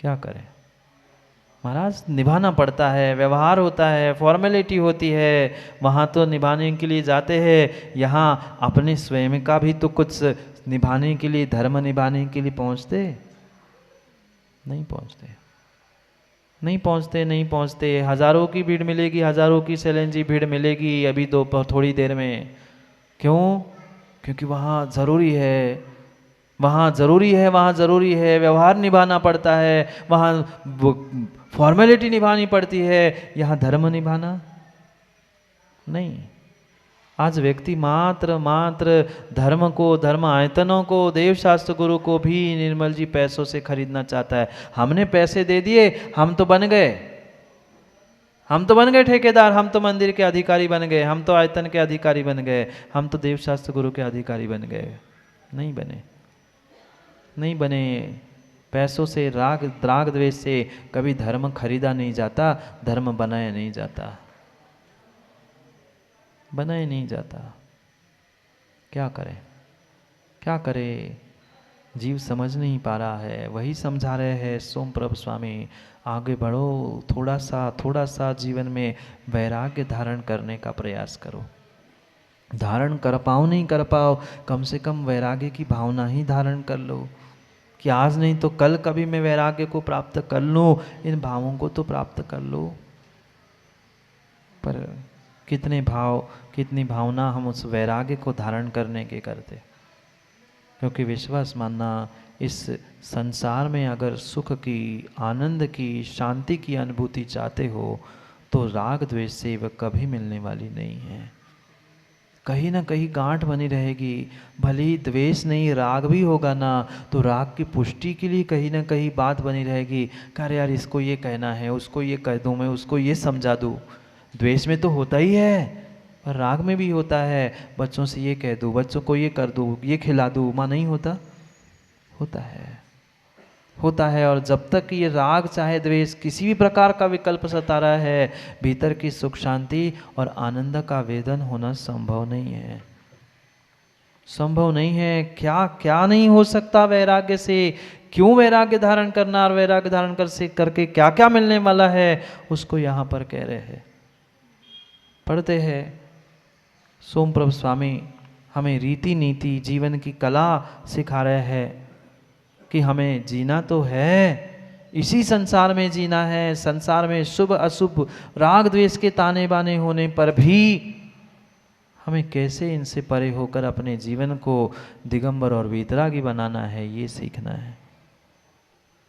क्या करें महाराज, निभाना पड़ता है, व्यवहार होता है, फॉर्मेलिटी होती है, वहाँ तो निभाने के लिए जाते हैं, यहाँ अपने स्वयं का भी तो कुछ निभाने के लिए, धर्म निभाने के लिए पहुँचते नहीं, पहुँचते नहीं, पहुँचते नहीं, पहुँचते। हजारों की भीड़ मिलेगी, हजारों की सैलेंजी भीड़ मिलेगी अभी दो थोड़ी देर में। क्यों? क्योंकि वहाँ ज़रूरी है, वहाँ ज़रूरी है, वहाँ ज़रूरी है, व्यवहार निभाना पड़ता है, वहाँ फॉर्मेलिटी निभानी पड़ती है, यहाँ धर्म निभाना नहीं। आज व्यक्ति मात्र मात्र धर्म को, धर्म आयतनों को, देव शास्त्र गुरु को भी निर्मल जी पैसों से खरीदना चाहता है। हमने पैसे दे दिए, हम तो बन गए, हम तो बन गए ठेकेदार, हम तो मंदिर के अधिकारी बन गए, हम तो आयतन के अधिकारी बन गए, हम तो देव शास्त्र गुरु के अधिकारी बन गए। नहीं बने, नहीं बने। पैसों से, राग द्वेष से कभी धर्म खरीदा नहीं जाता, धर्म बनाया नहीं जाता, बनाया नहीं जाता। क्या करें, क्या करे? जीव समझ नहीं पा रहा है। वही समझा रहे हैं सोम प्रभ स्वामी, आगे बढ़ो, थोड़ा सा जीवन में वैराग्य धारण करने का प्रयास करो। धारण कर पाओ नहीं कर पाओ, कम से कम वैराग्य की भावना ही धारण कर लो कि आज नहीं तो कल कभी मैं वैराग्य को प्राप्त कर लूँ, इन भावों को तो प्राप्त कर लो। पर कितने भाव, कितनी भावना हम उस वैराग्य को धारण करने के करते। क्योंकि विश्वास मानना, इस संसार में अगर सुख की, आनंद की, शांति की अनुभूति चाहते हो तो राग द्वेष से वह कभी मिलने वाली नहीं है। कहीं ना कहीं गांठ बनी रहेगी। भले ही द्वेष नहीं, राग भी होगा ना, तो राग की पुष्टि के लिए कहीं ना कहीं बात बनी रहेगी। अरे यार, इसको ये कहना है, उसको ये कह दूँ, मैं उसको ये समझा दूँ। द्वेष में तो होता ही है, पर राग में भी होता है। बच्चों से ये कह दूँ, बच्चों को ये कर दूँ, ये खिला दूँ, माँ नहीं होता? होता है, होता है। और जब तक ये राग चाहे द्वेष किसी भी प्रकार का विकल्प सता रहा है, भीतर की सुख शांति और आनंद का वेदन होना संभव नहीं है, संभव नहीं है। क्या क्या नहीं हो सकता वैराग्य से? क्यों वैराग्य धारण करना, और वैराग्य धारण करके क्या क्या मिलने वाला है, उसको यहाँ पर कह रहे हैं। पढ़ते हैं, सोम प्रभ स्वामी हमें रीति नीति, जीवन की कला सिखा रहे हैं कि हमें जीना तो है, इसी संसार में जीना है। संसार में शुभ अशुभ, राग द्वेष के ताने बाने होने पर भी हमें कैसे इनसे परे होकर अपने जीवन को दिगंबर और वीतरागी बनाना है, ये सीखना है।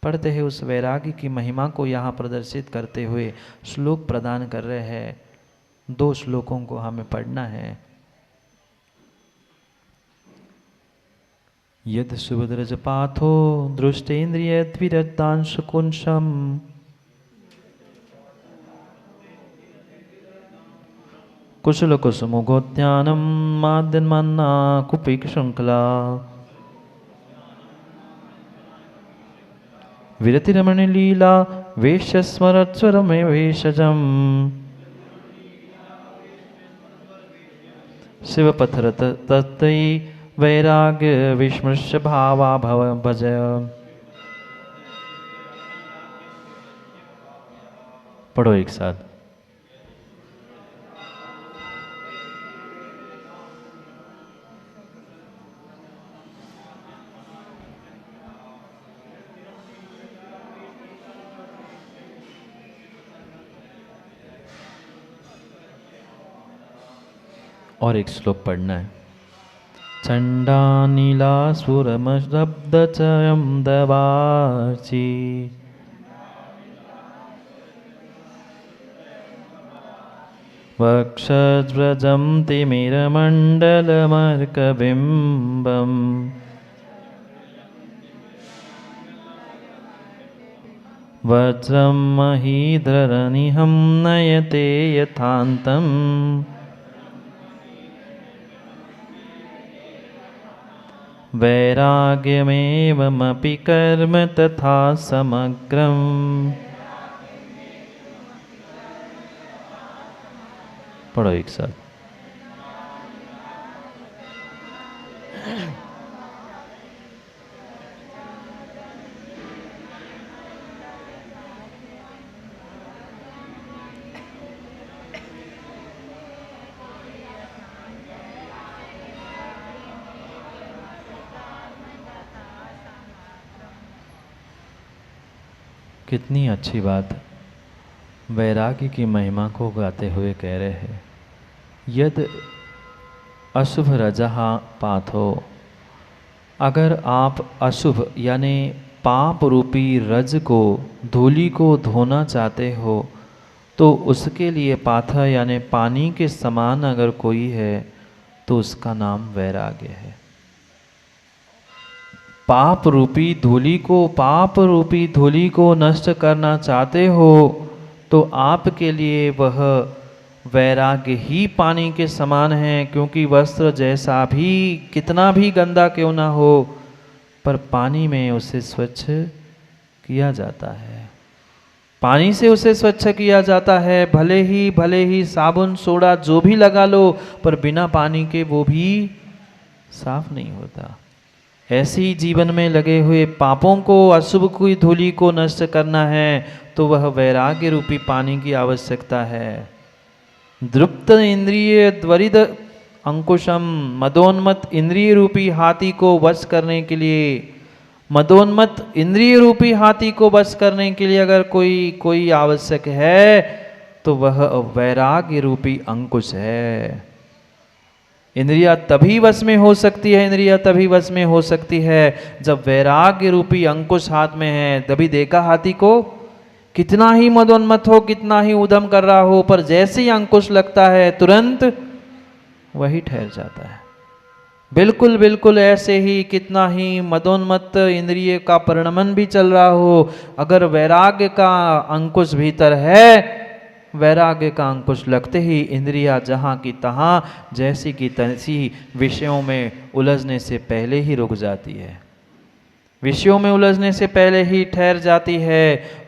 पढ़ते हैं, उस वैरागी की महिमा को यहाँ प्रदर्शित करते हुए श्लोक प्रदान कर रहे हैं। 2 श्लोकों को हमें पढ़ना है। यद सुभद्रजपाथो दृष्टेन्द्रिय द्विरदांशकुंशम कुशल कुसुमुगोद्यानम माद्यन्मन्ना कुपिक श्रृंखला विरतिरमणि लीला वेश्य स्मरत्स्वरमे वेशजम शिवपथर तत्तयी वैराग्य विस्मृश्य भावा भव भज। पढ़ो एक साथ। और एक श्लोक पढ़ना है। चण्डानीलासुरमशब्दचयं दवाची वक्षव्रजं तिमिरमण्डलमर्कबिम्बम् वज्रं महीधरनिहं नयते यथान्तम् वैराग्यमेवमपि कर्म तथा समग्रम्। पढ़ो एक साथ। कितनी अच्छी बात वैराग्य की महिमा को गाते हुए कह रहे हैं। यद अशुभ रजः पाथो, अगर आप अशुभ यानी पाप रूपी रज को, धूलि को धोना चाहते हो, तो उसके लिए पाथा यानी पानी के समान अगर कोई है तो उसका नाम वैराग्य है। पाप रूपी धूलि को, पाप रूपी धूलि को नष्ट करना चाहते हो तो आपके लिए वह वैराग्य ही पानी के समान है, क्योंकि वस्त्र जैसा भी कितना भी गंदा क्यों ना हो, पर पानी में उसे स्वच्छ किया जाता है। पानी से उसे स्वच्छ किया जाता है। भले ही साबुन सोडा जो भी लगा लो, पर बिना पानी के वो भी साफ नहीं होता। ऐसे ही जीवन में लगे हुए पापों को, अशुभ की धूलि को नष्ट करना है तो वह वैराग्य रूपी पानी की आवश्यकता है। द्रुप्त इंद्रिय द्वरिद अंकुशम, मदोन्मत इंद्रिय रूपी हाथी को वश करने के लिए, मदोन्मत इंद्रिय रूपी हाथी को वश करने के लिए अगर कोई आवश्यक है तो वह वैराग्य रूपी अंकुश है। इंद्रिया तभी वश में हो सकती है, इंद्रिया तभी वश में हो सकती है जब वैराग्य रूपी अंकुश हाथ में है। तभी देखा हाथी को, कितना ही मदोन्मत हो, कितना ही उद्यम कर रहा हो, पर जैसे ही अंकुश लगता है तुरंत वही ठहर जाता है। बिल्कुल बिल्कुल ऐसे ही कितना ही मदोन्मत्त इंद्रिय का परिणमन भी चल रहा हो, अगर वैराग्य का अंकुश भीतर है, वैराग्य का अंकुश लगते ही इंद्रिया जहाँ की तहाँ, जैसी की तैसी विषयों में उलझने से पहले ही रुक जाती है, विषयों में उलझने से पहले ही ठहर जाती है।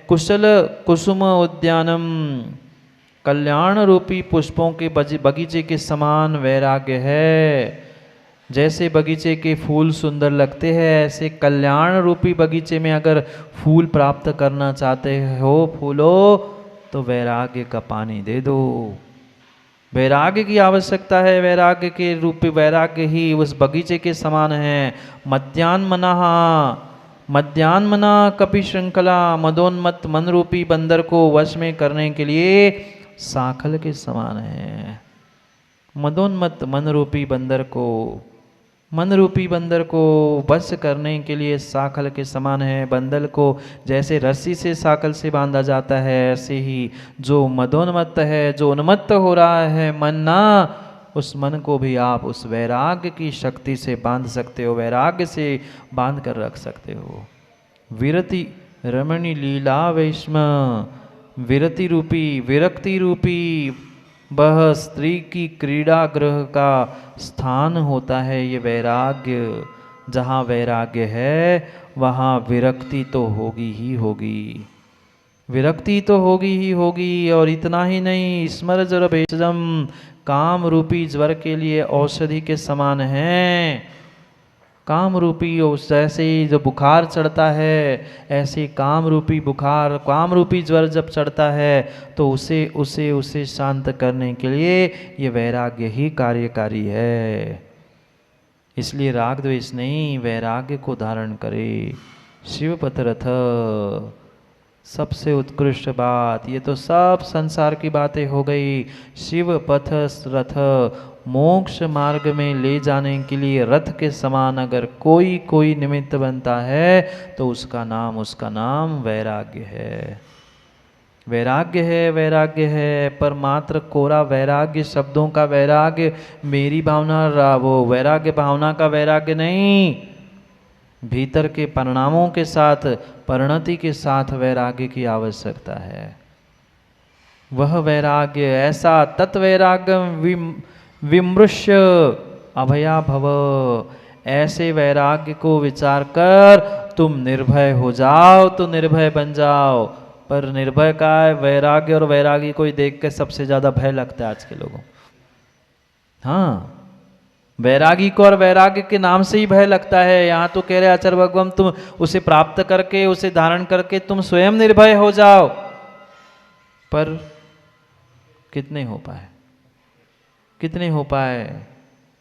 कुशल कुसुम उद्यानम, कल्याण रूपी पुष्पों के बगीचे के समान वैराग्य है। जैसे बगीचे के फूल सुंदर लगते हैं, ऐसे कल्याण रूपी बगीचे में अगर फूल प्राप्त करना चाहते हो, फूलों, तो वैराग्य का पानी दे दो। वैराग्य की आवश्यकता है, वैराग्य के रूपी वैराग्य ही उस बगीचे के समान है। मध्यान्मना कपि श्रृंखला, मदोन्मत्त मन रूपी बंदर को वश में करने के लिए सांखल के समान है। मदोन्मत्त मन रूपी बंदर को वश करने के लिए साखल के समान है। बंदर को जैसे रस्सी से साखल से बांधा जाता है, ऐसे ही जो मदोन्मत्त है, जो उन्मत्त हो रहा है मन ना, उस मन को भी आप उस वैराग्य की शक्ति से बांध सकते हो, वैराग्य से बांध कर रख सकते हो। विरति रमणी लीला वैष्म, विरति रूपी, विरक्ति रूपी वह स्त्री की क्रीड़ा गृह का स्थान होता है ये वैराग्य। जहाँ वैराग्य है वहाँ विरक्ति तो होगी ही होगी, विरक्ति तो होगी ही होगी। और इतना ही नहीं, स्मर जर भेषजम, काम रूपी ज्वर के लिए औषधि के समान है। काम रूपी, जैसे जो बुखार चढ़ता है, ऐसे काम रूपी बुखार, काम रूपी ज्वर जब चढ़ता है तो उसे शांत करने के लिए ये वैराग्य ही कार्यकारी है। इसलिए राग द्वेष नहीं, वैराग्य को धारण करे। शिव पथ रथ, सबसे उत्कृष्ट बात, ये तो सब संसार की बातें हो गई। शिव पथ रथ, मोक्ष मार्ग में ले जाने के लिए रथ के समान अगर कोई निमित्त बनता है तो उसका नाम वैराग्य है। वैराग्य है, पर मात्र कोरा वैराग्य, शब्दों का वैराग्य, मेरी भावना, वो वैराग्य भावना का वैराग्य नहीं, भीतर के परिणामों के साथ, परिणति के साथ वैराग्य की आवश्यकता है। वह वैराग्य ऐसा तत्वैराग्य विमृश्य अभया भव, ऐसे वैराग्य को विचार कर तुम निर्भय हो जाओ तो निर्भय बन जाओ। पर निर्भय का है, वैराग्य और वैरागी को ही देख के सबसे ज्यादा भय लगता है आज के लोगों। हाँ, वैरागी को और वैराग्य के नाम से ही भय लगता है। यहाँ तो कह रहे आचार्य भगवान, तुम उसे प्राप्त करके, उसे धारण करके तुम स्वयं निर्भय हो जाओ, पर कितने हो पाए,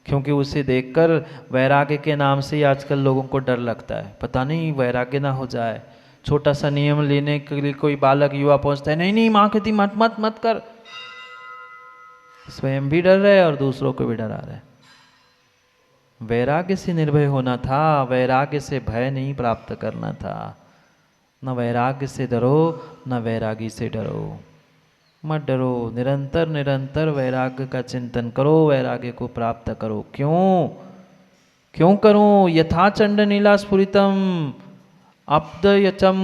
क्योंकि उसे देखकर वैराग्य के नाम से ही आजकल लोगों को डर लगता है, पता नहीं वैराग्य ना हो जाए, छोटा सा नियम लेने के लिए कोई बालक युवा पहुंचता है, नहीं नहीं माँ कहती मत मत मत कर, स्वयं भी डर रहे और दूसरों को भी डरा रहे। वैराग्य से निर्भय होना था, वैराग्य से भय नहीं प्राप्त करना था। न वैराग्य से डरो, न वैरागी से डरो। मत डरो, निरंतर निरंतर वैराग्य का चिंतन करो, वैराग्य को प्राप्त करो। क्यों करूं? यथा चंड नीला स्फुरितम अब्दयचम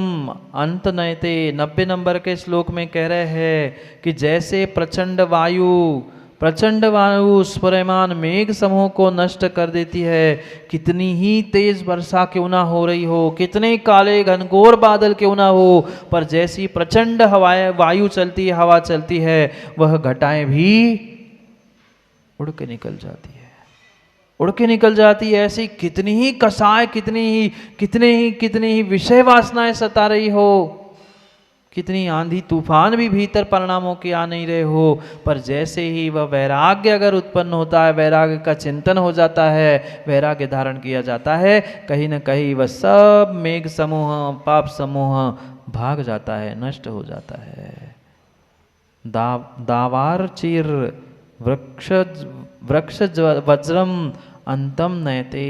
अंत नयते। 90 नंबर के श्लोक में कह रहे हैं कि जैसे प्रचंड वायु स्फुरमान मेघ समूह को नष्ट कर देती है, कितनी ही तेज वर्षा क्यों ना हो रही हो, कितने काले घनघोर बादल क्यों ना हो, पर जैसी प्रचंड वायु चलती है, हवा चलती है, वह घटाएं भी उड़ के निकल जाती है, उड़ के निकल जाती है। ऐसी कितनी ही कसाय, कितनी ही विषय वासनाएं सता रही हो, कितनी आंधी तूफान भी भीतर परिणामों के आ नहीं रहे हो, पर जैसे ही वह वैराग्य अगर उत्पन्न होता है, वैराग्य का चिंतन हो जाता है, वैराग्य धारण किया जाता है, कहीं न कहीं वह सब मेघ समूह, पाप समूह भाग जाता है, नष्ट हो जाता है। दावार चीर वृक्ष वज्रम अंतम नयते।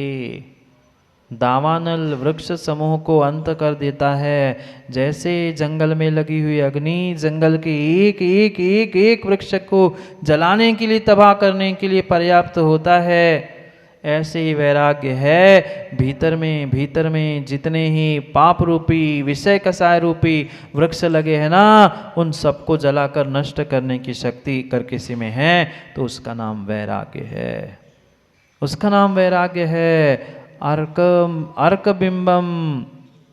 दावानल वृक्ष समूह को अंत कर देता है। जैसे जंगल में लगी हुई अग्नि जंगल के एक वृक्ष को जलाने के लिए, तबाह करने के लिए पर्याप्त होता है, ऐसे ही वैराग्य है। भीतर में जितने ही पाप रूपी, विषय कसाय रूपी वृक्ष लगे हैं ना, उन सबको जलाकर नष्ट करने की शक्ति कर किसी में है, तो उसका नाम वैराग्य है, उसका नाम वैराग्य है। अर्क बिंबम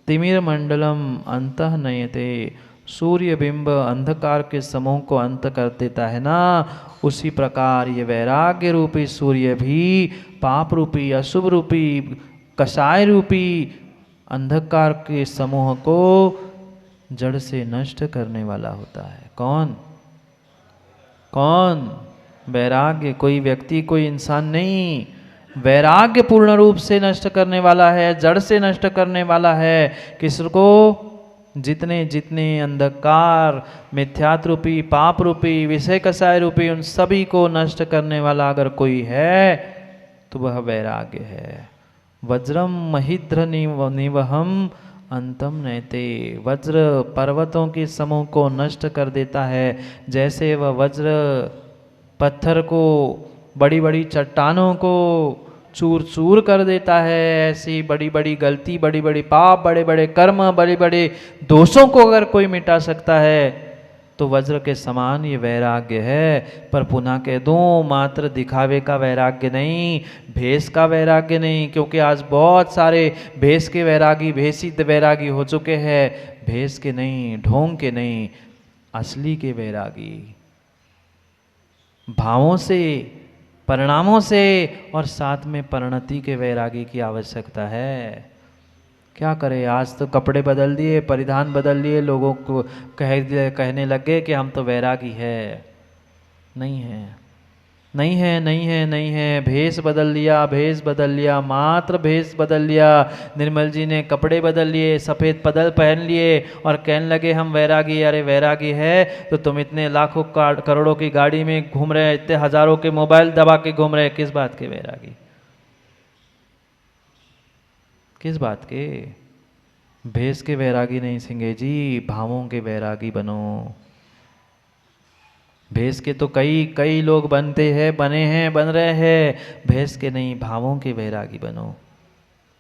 तिमिर मंडलम अंतः नयते। सूर्य बिंब अंधकार के समूह को अंत कर देता है ना, उसी प्रकार ये वैराग्य रूपी सूर्य भी पाप रूपी, अशुभ रूपी, कषाय रूपी अंधकार के समूह को जड़ से नष्ट करने वाला होता है। कौन? वैराग्य। कोई व्यक्ति, कोई इंसान नहीं, वैराग्य पूर्ण रूप से नष्ट करने वाला है, जड़ से नष्ट करने वाला है। किसको? जितने अंधकार, मिथ्यात्व रूपी, पाप रूपी, विषय कसाय रूपी, उन सभी को नष्ट करने वाला अगर कोई है तो वह वैराग्य है। वज्रम महिद्र निवहम अंतम नयते। वज्र पर्वतों के समूह को नष्ट कर देता है। जैसे वह वज्र पत्थर को, बड़ी बड़ी चट्टानों को चूर चूर कर देता है, ऐसी बड़ी बड़ी गलती, बड़ी बड़ी पाप, बड़े बड़े कर्म, बड़े बड़े दोषों को अगर कोई मिटा सकता है तो वज्र के समान ये वैराग्य है। पर पुनः कह दूं, मात्र दिखावे का वैराग्य नहीं, भेष का वैराग्य नहीं, क्योंकि आज बहुत सारे भेष के वैरागी, भेषित वैरागी हो चुके हैं। भेष के नहीं, ढोंग के नहीं, असली के वैरागी, भावों से, परिणामों से और साथ में परिणति के वैरागी की आवश्यकता है। क्या करें, आज तो कपड़े बदल दिए, परिधान बदल लिए, लोगों को कहने लगे कि हम तो वैरागी है। नहीं है, नहीं है, नहीं है, नहीं है। भेष बदल लिया, मात्र भेष बदल लिया। निर्मल जी ने कपड़े बदल लिए, सफ़ेद पदल पहन लिए और कहने लगे हम वैरागी। अरे वैरागी है तो तुम इतने लाखों करोड़ों की गाड़ी में घूम रहे, इतने हजारों के मोबाइल दबा के घूम रहे, किस बात के वैरागी? किस बात के? भेष के वैरागी नहीं सिंगे जी, भावों के वैरागी बनो। भेष के तो कई लोग बन रहे हैं। भेष के नहीं, भावों के वैरागी बनो,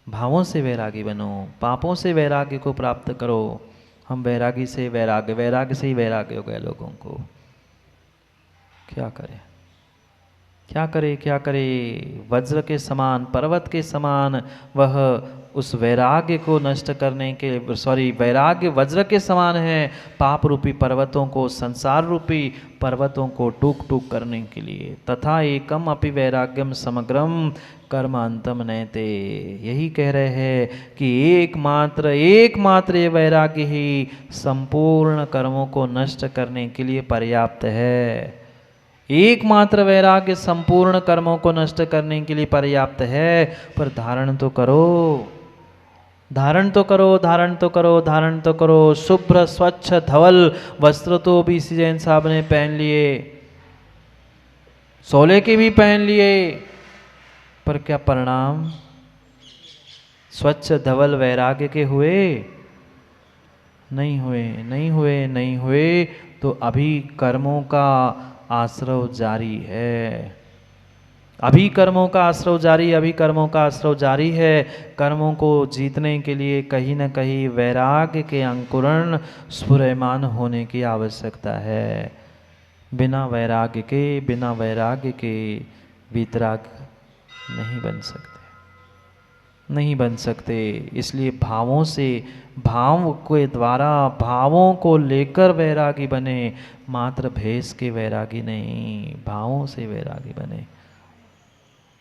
भावों से वैरागी बनो, पापों से वैराग्य को प्राप्त करो। हम वैरागी से वैराग्य से ही वैराग्य हो गए लोगों को। क्या करें, क्या करे, क्या करे? वज्र के समान, पर्वत के समान वह उस वैराग्य को नष्ट करने के, वैराग्य वज्र के समान है, पाप रूपी पर्वतों को, संसार रूपी पर्वतों को टूक टूक करने के लिए। तथा एकम अपि वैराग्यम समग्रम कर्म अंतम नयते। यही कह रहे हैं कि एकमात्र ये वैराग्य ही संपूर्ण कर्मों को नष्ट करने के लिए पर्याप्त है। एकमात्र वैराग्य संपूर्ण कर्मों को नष्ट करने के लिए पर्याप्त है। पर धारण तो करो, धारण तो करो, धारण तो करो, धारण तो करो। शुभ्र स्वच्छ धवल वस्त्र तो भी जैन साहब ने पहन लिए, सोले के भी पहन लिए, पर क्या परिणाम स्वच्छ धवल वैराग्य के हुए? नहीं हुए, नहीं हुए, नहीं हुए। तो अभी कर्मों का आश्रव जारी है, अभी कर्मों का आश्रव जारी, अभी कर्मों का आश्रव जारी है। कर्मों को जीतने के लिए कहीं न कहीं वैराग्य के अंकुरण स्फुरमान होने की आवश्यकता है। बिना वैराग्य के, बिना वैराग्य के वीतराग नहीं बन सकते, नहीं बन सकते। इसलिए भावों से, भाव के द्वारा, भावों को लेकर वैरागी बने, मात्र भेष के वैरागी नहीं, भावों से वैरागी बने।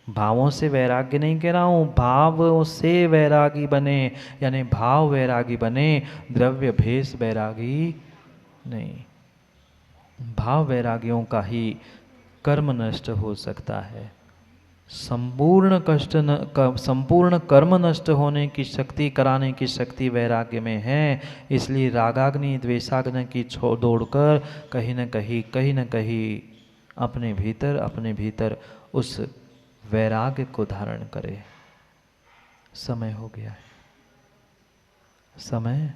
भावों से वैराग्य नहीं कह रहा हूँ, भाव से वैरागी बने, यानी भाव वैरागी बने, द्रव्य भेष वैरागी नहीं। भाव वैरागियों का ही कर्म नष्ट हो सकता है। संपूर्ण संपूर्ण कर्म नष्ट होने की शक्ति, कराने की शक्ति वैराग्य में है। इसलिए रागाग्नि द्वेषाग्नि की दौड़कर कहीं न कहीं अपने भीतर उस वैराग्य को धारण करे। समय हो गया है, समय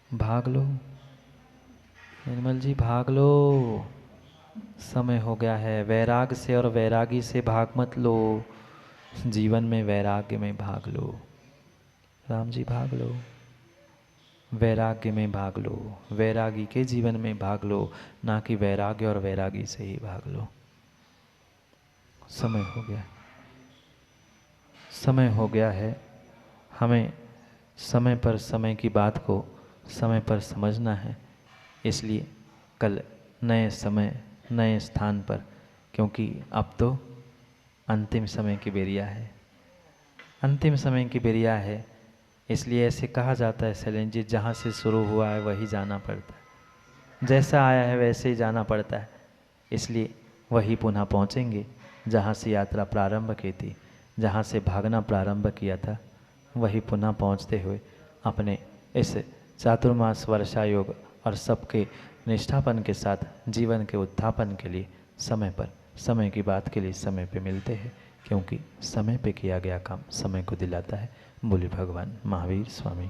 भाग लो निर्मल जी, भाग लो, समय हो गया है। वैराग से और वैरागी से भाग मत लो, जीवन में वैराग्य में भाग लो। राम जी भाग लो, वैराग्य में भाग लो, वैरागी के जीवन में भाग लो, ना कि वैराग्य और वैरागी से ही भाग लो। समय हो गया, समय हो गया है। हमें समय पर समय की बात को समय पर समझना है। इसलिए कल नए समय नए स्थान पर, क्योंकि अब तो अंतिम समय की बेरिया है, अंतिम समय की बेरिया है। इसलिए ऐसे कहा जाता है शैलेंद्र जी, जहाँ से शुरू हुआ है वही जाना पड़ता है, जैसा आया है वैसे ही जाना पड़ता है। इसलिए वही पुनः पहुँचेंगे जहाँ से यात्रा प्रारंभ की थी, जहाँ से भागना प्रारंभ किया था, वही पुनः पहुँचते हुए अपने इस चातुर्मास वर्षा योग और सबके निष्ठापन के साथ जीवन के उत्थापन के लिए समय पर, समय की बात के लिए समय पे मिलते हैं। क्योंकि समय पे किया गया काम समय को दिलाता है। बोले भगवान महावीर स्वामी।